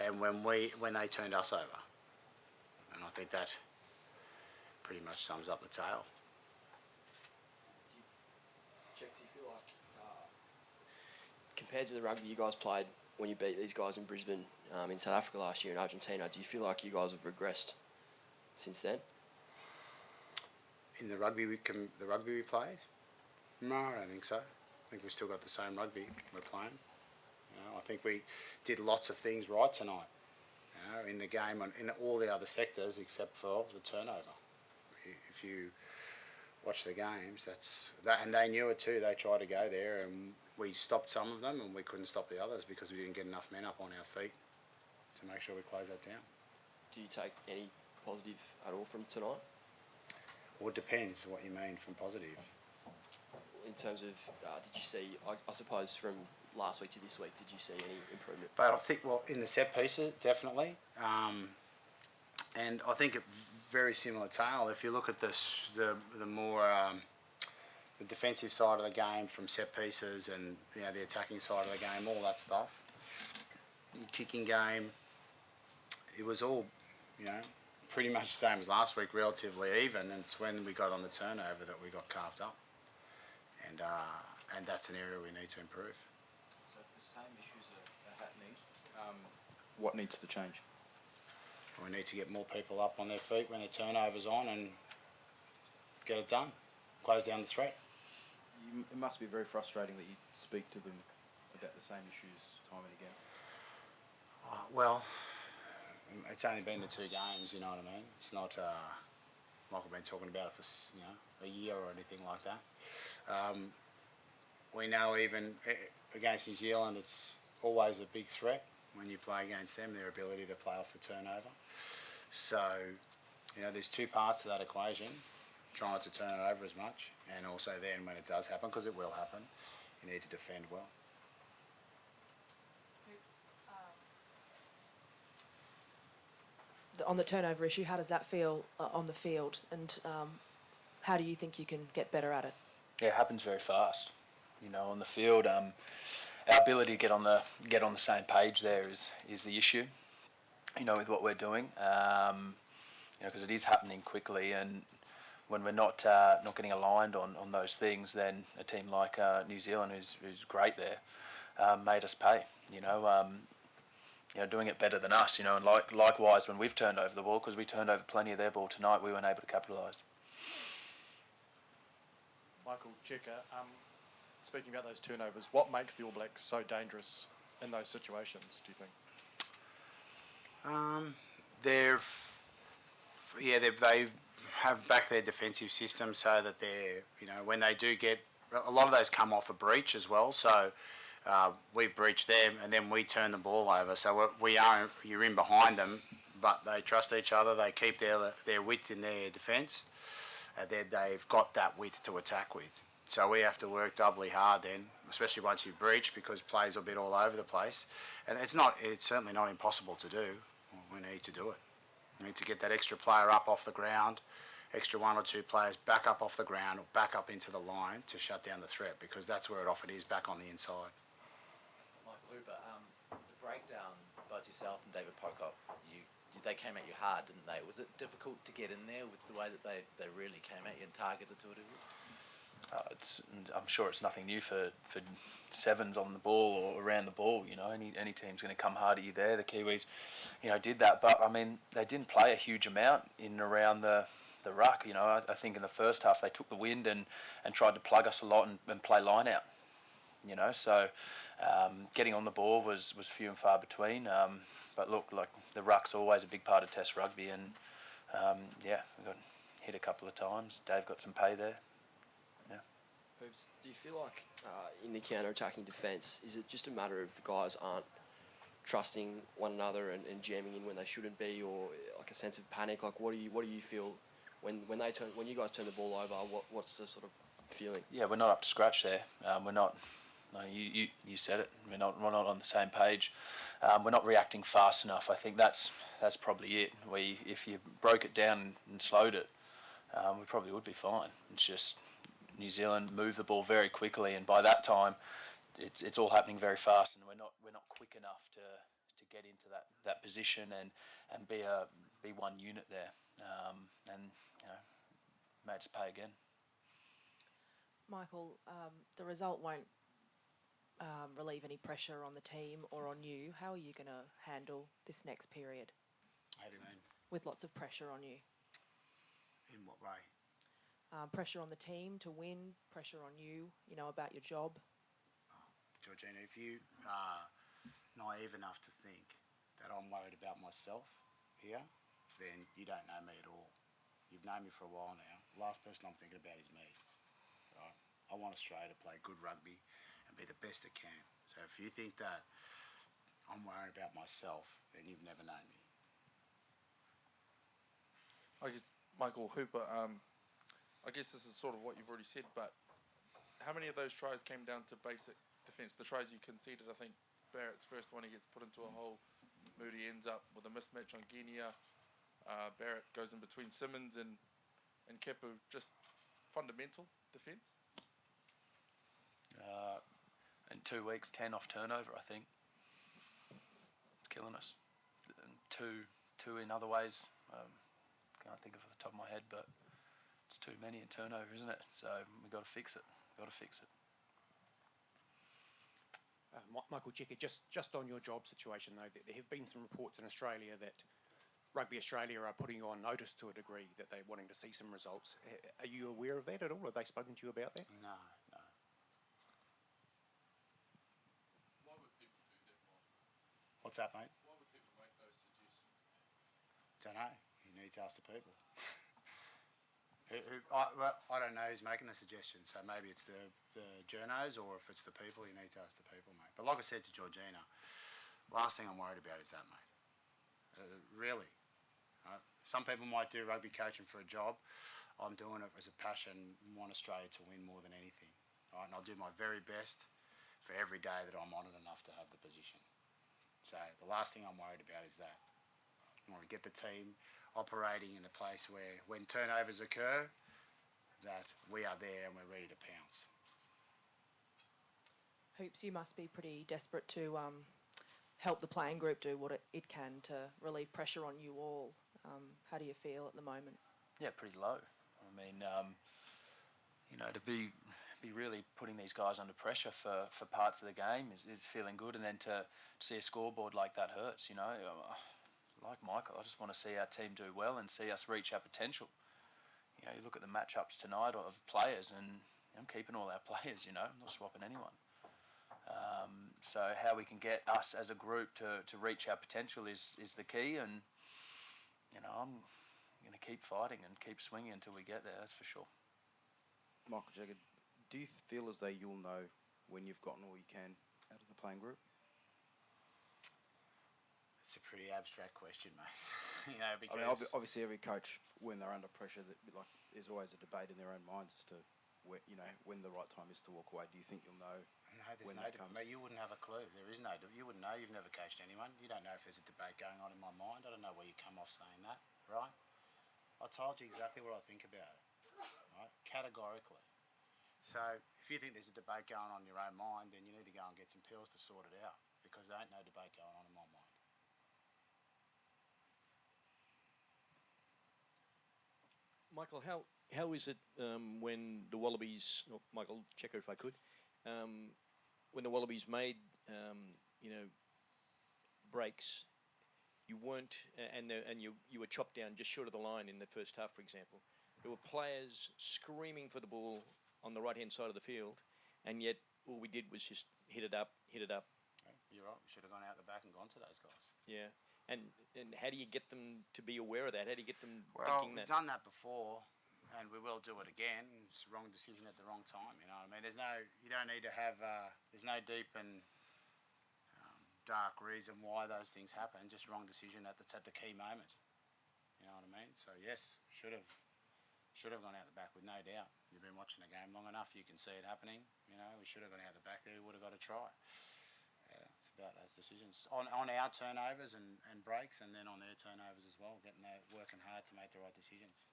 and when they turned us over. And I think that pretty much sums up the tale. Do you feel like, compared to the rugby you guys played when you beat these guys in Brisbane, in South Africa last year, in Argentina, do you feel like you guys have regressed since then? In the rugby we played? No, I don't think so. I think we've still got the same rugby we're playing. I think we did lots of things right tonight. In the game and in all the other sectors except for the turnover. If you watch the games, and they knew it too. They tried to go there, and we stopped some of them, and we couldn't stop the others because we didn't get enough men up on our feet to make sure we close that down. Do you take any positive at all from tonight? Well, it depends what you mean from positive. In terms of, did you see, I suppose from last week to this week, did you see any improvement? But I think, in the set pieces, definitely. And I think a very similar tale. If you look at the more the defensive side of the game from set pieces and the attacking side of the game, all that stuff, the kicking game, it was all pretty much the same as last week, relatively even. And it's when we got on the turnover that we got carved up, and that's an area we need to improve. So if the same issues are happening, what needs to change? We need to get more people up on their feet when their turnover's on and get it done. Close down the threat. It must be very frustrating that you speak to them about the same issues time and again. Well, it's only been the 2 games, you know what I mean? It's not like I've been talking about it for a year or anything like that. We know even against New Zealand, it's always a big threat when you play against them, their ability to play off the turnover. So, there's 2 parts to that equation, trying not to turn it over as much, and also then when it does happen, because it will happen, you need to defend well. On the turnover issue, how does that feel on the field, and how do you think you can get better at it? Yeah, it happens very fast. On the field, our ability to get on the same page there is the issue. With what we're doing, because it is happening quickly, and when we're not getting aligned on those things, then a team like New Zealand, who's great there, made us pay. Doing it better than us. And likewise when we've turned over the ball, because we turned over plenty of their ball tonight, we weren't able to capitalise. Michael Cheika, speaking about those turnovers, what makes the All Blacks so dangerous in those situations, do you think? They have back their defensive system so that they're, when they do get, a lot of those come off a breach as well, so we've breached them and then we turn the ball over, so you're in behind them, but they trust each other, they keep their width in their defence, and then they've got that width to attack with. So we have to work doubly hard then, especially once you breach, because plays are a bit all over the place. And it's certainly not impossible to do. We need to do it. We need to get that extra player up off the ground, extra 1 or 2 players back up off the ground or back up into the line to shut down the threat, because that's where it often is, back on the inside. Michael Hooper, the breakdown, both yourself and David Pocock, they came at you hard, didn't they? Was it difficult to get in there with the way that they really came at you and targeted to it? I'm sure it's nothing new for sevens on the ball or around the ball. Any team's going to come hard at you there. The Kiwis, did that, but I mean they didn't play a huge amount in and around the ruck. I think in the first half they took the wind and tried to plug us a lot and play line out. So getting on the ball was few and far between. But look, like the ruck's always a big part of Test rugby, and we got hit a couple of times. Dave got some pay there. Hoops, do you feel like in the counter-attacking defence, is it just a matter of the guys aren't trusting one another and jamming in when they shouldn't be, or like a sense of panic? Like, what do you feel when you guys turn the ball over? What's the sort of feeling? Yeah, we're not up to scratch there. We're not. No, you said it. We're not on the same page. We're not reacting fast enough. I think that's probably it. If you broke it down and slowed it, we probably would be fine. It's just New Zealand moved the ball very quickly, and by that time, it's all happening very fast, and we're not quick enough to get into that position and be one unit there. And may just pay again. Michael, the result won't relieve any pressure on the team or on you. How are you going to handle this next period? How do you mean? With lots of pressure on you. In what way? Pressure on the team to win, pressure on you, about your job. Georgina, if you are naive enough to think that I'm worried about myself here, then you don't know me at all. You've known me for a while now. The last person I'm thinking about is me. Right? I want Australia to play good rugby and be the best it can. So if you think that I'm worried about myself, then you've never known me. I guess, Michael Hooper, I guess this is sort of what you've already said, but how many of those tries came down to basic defence? The tries you conceded, I think Barrett's first one, he gets put into a hole. Moody ends up with a mismatch on Guinea. Barrett goes in between Simmons and Kepu. Just fundamental defence? In 2 weeks, 10 off turnover, I think. It's killing us. And two in other ways. Can't think of it off the top of my head, but it's too many in turnover, isn't it? So we've got to fix it. Michael Cheika, just on your job situation though, there have been some reports in Australia that Rugby Australia are putting you on notice to a degree that they're wanting to see some results. Are you aware of that at all? Have they spoken to you about that? No. Why would people do that, Michael? What's that, mate? Why would people make those suggestions? Don't know. You need to ask the people. I don't know who's making the suggestion, so maybe it's the journos, or if it's the people, you need to ask the people, mate. But like I said to Georgina, last thing I'm worried about is that, mate. Really. Some people might do rugby coaching for a job. I'm doing it as a passion and want Australia to win more than anything. Right? And I'll do my very best for every day that I'm honoured enough to have the position. So the last thing I'm worried about is that. I want to get the team operating in a place where when turnovers occur, that we are there and we're ready to pounce. Hoops, you must be pretty desperate to help the playing group do what it can to relieve pressure on you all. How do you feel at the moment? Yeah, pretty low. I mean, to be really putting these guys under pressure for parts of the game is feeling good, and then to see a scoreboard like that hurts, Like Michael, I just want to see our team do well and see us reach our potential. You look at the matchups tonight of players, and I'm keeping all our players, I'm not swapping anyone. So how we can get us as a group to reach our potential is the key, and I'm going to keep fighting and keep swinging until we get there, that's for sure. Michael Cheika, do you feel as though you'll know when you've gotten all you can out of the playing group? It's a pretty abstract question, mate. Because I mean, obviously every coach, when they're under pressure, there's always a debate in their own minds as to when the right time is to walk away. Do you think you'll know? No, there's when no that debate. comes? Mate, you wouldn't have a clue. There is no. You wouldn't know. You've never coached anyone. You don't know if there's a debate going on in my mind. I don't know where you come off saying that, right? I told you exactly what I think about it, right? Categorically. So if you think there's a debate going on in your own mind, then you need to go and get some pills to sort it out, because there ain't no debate going on in my mind. Michael, how is it when the Wallabies, Michael Cheika, if I could, when the Wallabies made breaks, you weren't, and you were chopped down just short of the line in the first half, for example. There were players screaming for the ball on the right-hand side of the field, and yet all we did was just hit it up. Yeah, you're right. We should have gone out the back and gone to those guys. Yeah. And how do you get them to be aware of that? How do you get them We've thinking that? done that before, and we will do it again. It's the wrong decision at the wrong time. You know what I mean? You don't need to have. There's no deep and dark reason why those things happen. Just wrong decision at the key moment. You know what I mean? So yes, should have gone out the back with no doubt. You've been watching the game long enough. You can see it happening. We should have gone out the back there. We would have got a try. Yeah, it's about those decisions on our turnovers and breaks, and then on their turnovers as well, working hard to make the right decisions.